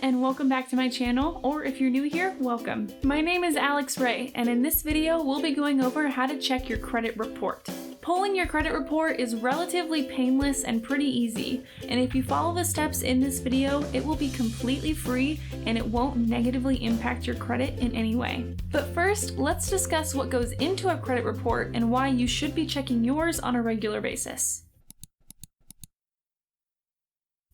and welcome back to my channel, or if you're new here, welcome. My name is Alex Ray, and in this video, we'll be going over how to check your credit report. Pulling your credit report is relatively painless and pretty easy, and if you follow the steps in this video, it will be completely free and it won't negatively impact your credit in any way. But first, let's discuss what goes into a credit report and why you should be checking yours on a regular basis.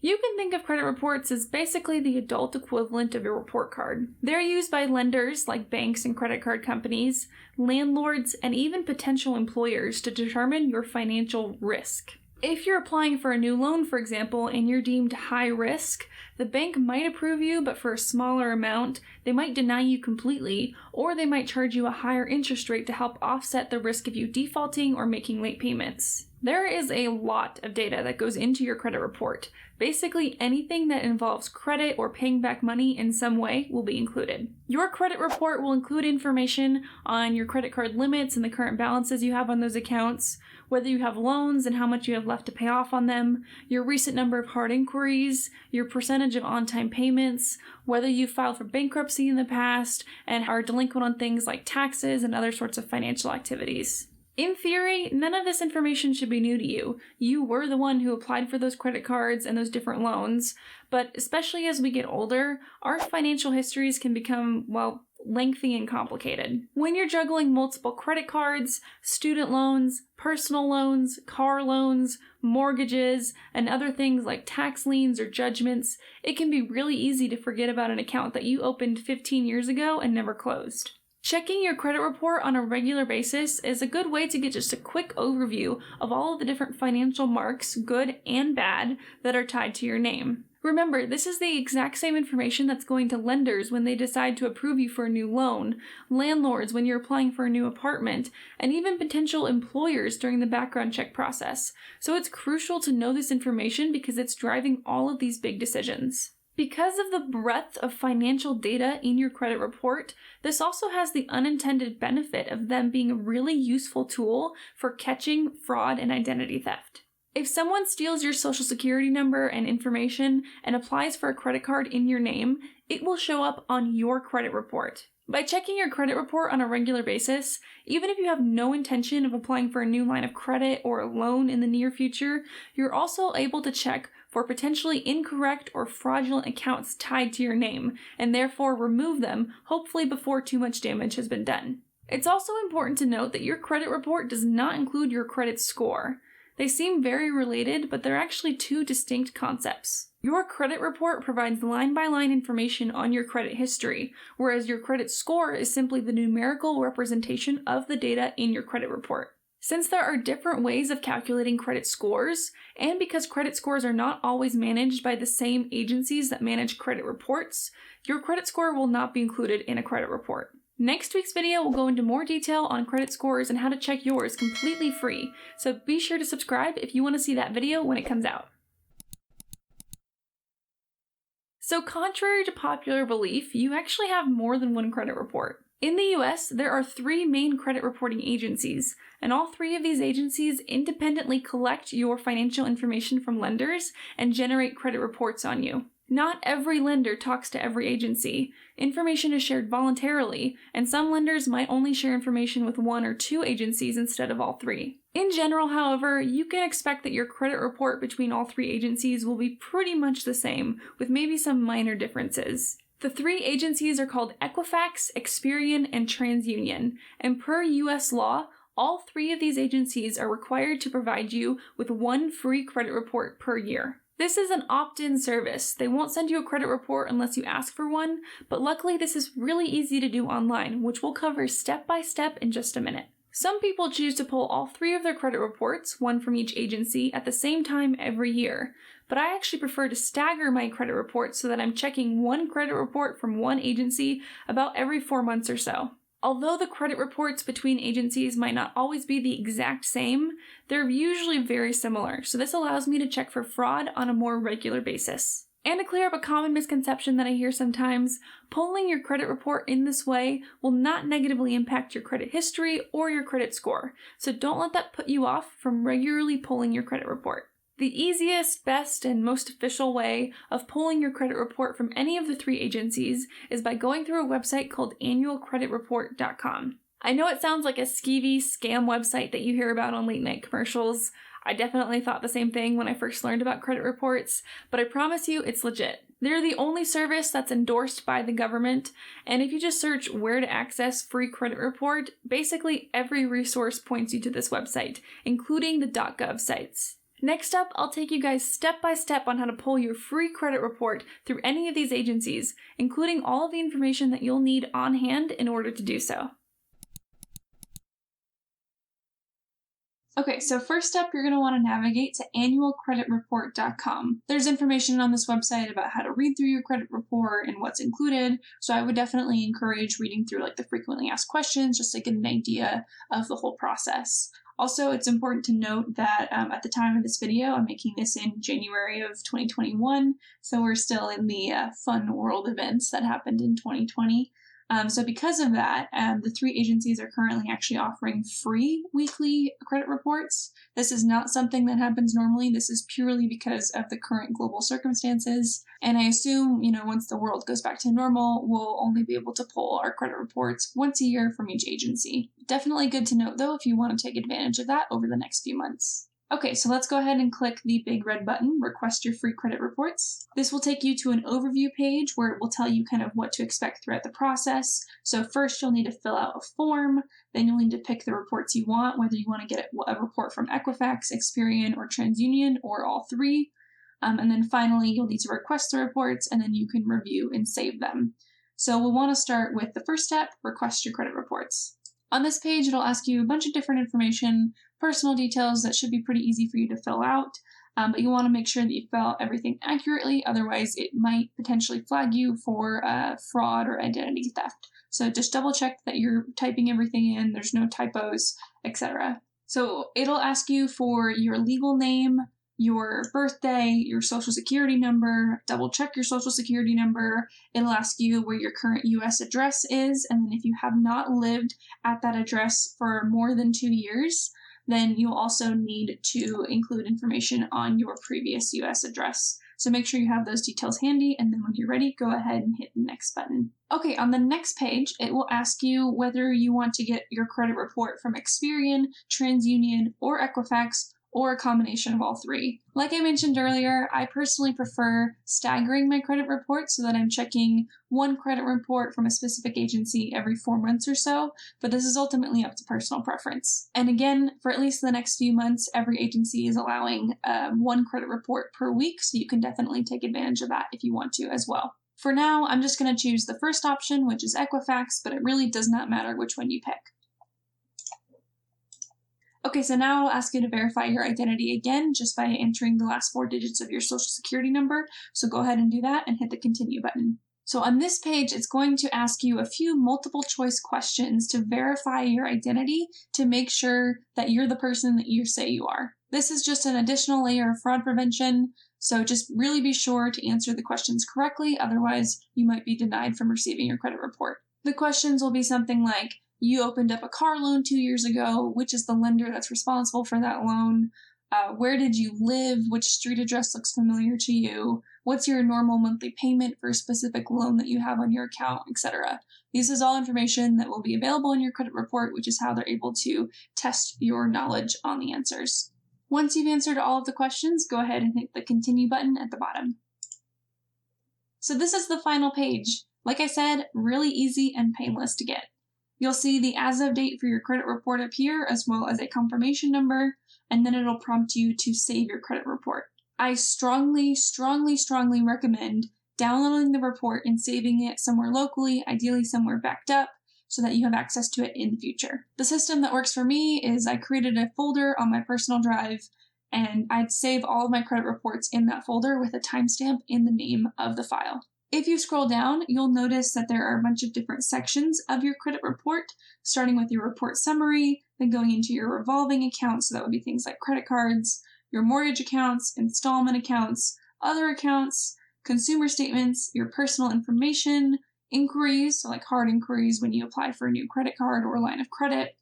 You can think of credit reports as basically the adult equivalent of your report card. They're used by lenders like banks and credit card companies, landlords, and even potential employers to determine your financial risk. If you're applying for a new loan, for example, and you're deemed high risk, the bank might approve you, but for a smaller amount, they might deny you completely, or they might charge you a higher interest rate to help offset the risk of you defaulting or making late payments. There is a lot of data that goes into your credit report. Basically, anything that involves credit or paying back money in some way will be included. Your credit report will include information on your credit card limits and the current balances you have on those accounts, whether you have loans and how much you have left to pay off on them, your recent number of hard inquiries, your percentage of on-time payments, whether you've filed for bankruptcy in the past, and are delinquent on things like taxes and other sorts of financial activities. In theory, none of this information should be new to you. You were the one who applied for those credit cards and those different loans, but especially as we get older, our financial histories can become, lengthy and complicated. When you're juggling multiple credit cards, student loans, personal loans, car loans, mortgages, and other things like tax liens or judgments, it can be really easy to forget about an account that you opened 15 years ago and never closed. Checking your credit report on a regular basis is a good way to get just a quick overview of all of the different financial marks, good and bad, that are tied to your name. Remember, this is the exact same information that's going to lenders when they decide to approve you for a new loan, landlords when you're applying for a new apartment, and even potential employers during the background check process. So it's crucial to know this information because it's driving all of these big decisions. Because of the breadth of financial data in your credit report, this also has the unintended benefit of them being a really useful tool for catching fraud and identity theft. If someone steals your social security number and information and applies for a credit card in your name, it will show up on your credit report. By checking your credit report on a regular basis, even if you have no intention of applying for a new line of credit or a loan in the near future, you're also able to check for potentially incorrect or fraudulent accounts tied to your name, and therefore remove them, hopefully before too much damage has been done. It's also important to note that your credit report does not include your credit score. They seem very related, but they're actually two distinct concepts. Your credit report provides line-by-line information on your credit history, whereas your credit score is simply the numerical representation of the data in your credit report. Since there are different ways of calculating credit scores, and because credit scores are not always managed by the same agencies that manage credit reports, your credit score will not be included in a credit report. Next week's video will go into more detail on credit scores and how to check yours completely free, so be sure to subscribe if you want to see that video when it comes out. So contrary to popular belief, you actually have more than one credit report. In the US, there are 3 main credit reporting agencies, and all 3 of these agencies independently collect your financial information from lenders and generate credit reports on you. Not every lender talks to every agency. Information is shared voluntarily, and some lenders might only share information with 1 or 2 agencies instead of all 3. In general, however, you can expect that your credit report between all 3 agencies will be pretty much the same, with maybe some minor differences. The 3 agencies are called Equifax, Experian, and TransUnion, and per US law, all 3 of these agencies are required to provide you with 1 free credit report per year. This is an opt-in service. They won't send you a credit report unless you ask for one, but luckily this is really easy to do online, which we'll cover step by step in just a minute. Some people choose to pull all 3 of their credit reports, 1 from each agency, at the same time every year, but I actually prefer to stagger my credit reports so that I'm checking 1 credit report from 1 agency about every 4 months or so. Although the credit reports between agencies might not always be the exact same, they're usually very similar, so this allows me to check for fraud on a more regular basis. And to clear up a common misconception that I hear sometimes, pulling your credit report in this way will not negatively impact your credit history or your credit score, so don't let that put you off from regularly pulling your credit report. The easiest, best, and most official way of pulling your credit report from any of the 3 agencies is by going through a website called annualcreditreport.com. I know it sounds like a skeevy scam website that you hear about on late night commercials. I definitely thought the same thing when I first learned about credit reports, but I promise you it's legit. They're the only service that's endorsed by the government, and if you just search where to access free credit report, basically every resource points you to this website, including the .gov sites. Next up, I'll take you guys step by step on how to pull your free credit report through any of these agencies, including all of the information that you'll need on hand in order to do so. Okay, so first up, you're going to want to navigate to annualcreditreport.com. There's information on this website about how to read through your credit report and what's included, so I would definitely encourage reading through the frequently asked questions just to get an idea of the whole process. Also, it's important to note that at the time of this video, I'm making this in January of 2021, so we're still in the fun world events that happened in 2020. So because of that, the 3 agencies are currently actually offering free weekly credit reports. This is not something that happens normally. This is purely because of the current global circumstances. And I assume, once the world goes back to normal, we'll only be able to pull our credit reports once a year from each agency. Definitely good to note, though, if you want to take advantage of that over the next few months. Okay, so let's go ahead and click the big red button, Request Your Free Credit Reports. This will take you to an overview page where it will tell you kind of what to expect throughout the process. So first you'll need to fill out a form, then you'll need to pick the reports you want, whether you want to get a report from Equifax, Experian, or TransUnion, or all 3. And then finally you'll need to request the reports, and then you can review and save them. So we'll want to start with the first step, Request Your Credit Reports. On this page, it'll ask you a bunch of different information, personal details that should be pretty easy for you to fill out, but you want to make sure that you fill out everything accurately, otherwise it might potentially flag you for fraud or identity theft. So just double check that you're typing everything in, there's no typos, etc. So it'll ask you for your legal name, your birthday, your social security number, double check your social security number. It'll ask you where your current US address is, and then if you have not lived at that address for more than 2 years, then you'll also need to include information on your previous US address. So make sure you have those details handy, and then when you're ready, go ahead and hit the next button. Okay, on the next page, it will ask you whether you want to get your credit report from Experian, TransUnion, or Equifax, or a combination of all 3. Like I mentioned earlier, I personally prefer staggering my credit report so that I'm checking one credit report from a specific agency every 4 months or so, but this is ultimately up to personal preference. And again, for at least the next few months, every agency is allowing one credit report per week, so you can definitely take advantage of that if you want to as well. For now, I'm just going to choose the first option, which is Equifax, but it really does not matter which one you pick. Okay, so now I'll ask you to verify your identity again just by entering the last 4 digits of your social security number. So go ahead and do that and hit the continue button. So on this page, it's going to ask you a few multiple choice questions to verify your identity to make sure that you're the person that you say you are. This is just an additional layer of fraud prevention, so just really be sure to answer the questions correctly, otherwise you might be denied from receiving your credit report. The questions will be something like, you opened up a car loan 2 years ago, which is the lender that's responsible for that loan? Where did you live? Which street address looks familiar to you? What's your normal monthly payment for a specific loan that you have on your account, etc.? This is all information that will be available in your credit report, which is how they're able to test your knowledge on the answers. Once you've answered all of the questions, go ahead and hit the continue button at the bottom. So this is the final page. Like I said, really easy and painless to get. You'll see the as of date for your credit report up here, as well as a confirmation number, and then it'll prompt you to save your credit report. I strongly recommend downloading the report and saving it somewhere locally, ideally somewhere backed up, so that you have access to it in the future. The system that works for me is I created a folder on my personal drive, and I'd save all of my credit reports in that folder with a timestamp in the name of the file. If you scroll down, you'll notice that there are a bunch of different sections of your credit report, starting with your report summary, then going into your revolving accounts, so that would be things like credit cards, your mortgage accounts, installment accounts, other accounts, consumer statements, your personal information, inquiries, so like hard inquiries when you apply for a new credit card or line of credit,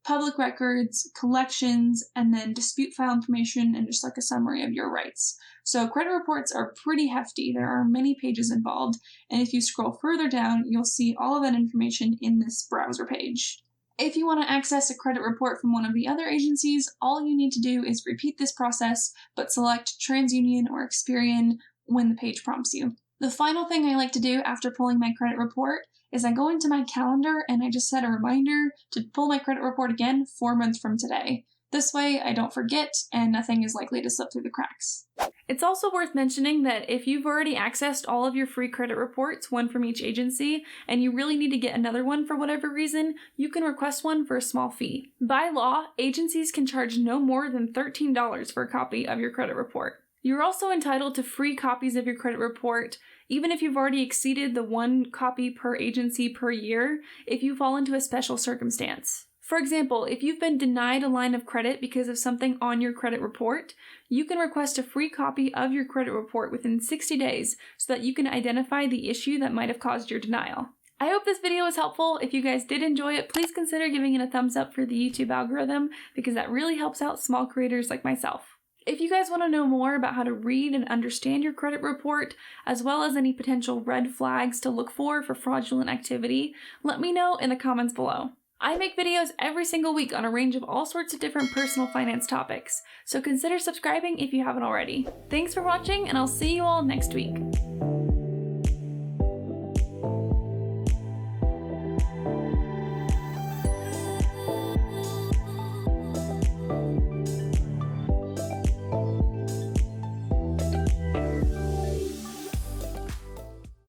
public records, collections, and then dispute file information, and just like a summary of your rights. So credit reports are pretty hefty. There are many pages involved, and if you scroll further down, you'll see all of that information in this browser page. If you want to access a credit report from one of the other agencies, all you need to do is repeat this process, but select TransUnion or Experian when the page prompts you. The final thing I like to do after pulling my credit report is I go into my calendar and I just set a reminder to pull my credit report again 4 months from today. This way I don't forget and nothing is likely to slip through the cracks. It's also worth mentioning that if you've already accessed all of your free credit reports, one from each agency, and you really need to get another one for whatever reason, you can request one for a small fee. By law, agencies can charge no more than $13 for a copy of your credit report. You're also entitled to free copies of your credit report, even if you've already exceeded the 1 copy per agency per year, if you fall into a special circumstance. For example, if you've been denied a line of credit because of something on your credit report, you can request a free copy of your credit report within 60 days so that you can identify the issue that might have caused your denial. I hope this video was helpful. If you guys did enjoy it, please consider giving it a thumbs up for the YouTube algorithm because that really helps out small creators like myself. If you guys want to know more about how to read and understand your credit report, as well as any potential red flags to look for fraudulent activity, let me know in the comments below. I make videos every single week on a range of all sorts of different personal finance topics, so consider subscribing if you haven't already. Thanks for watching, and I'll see you all next week.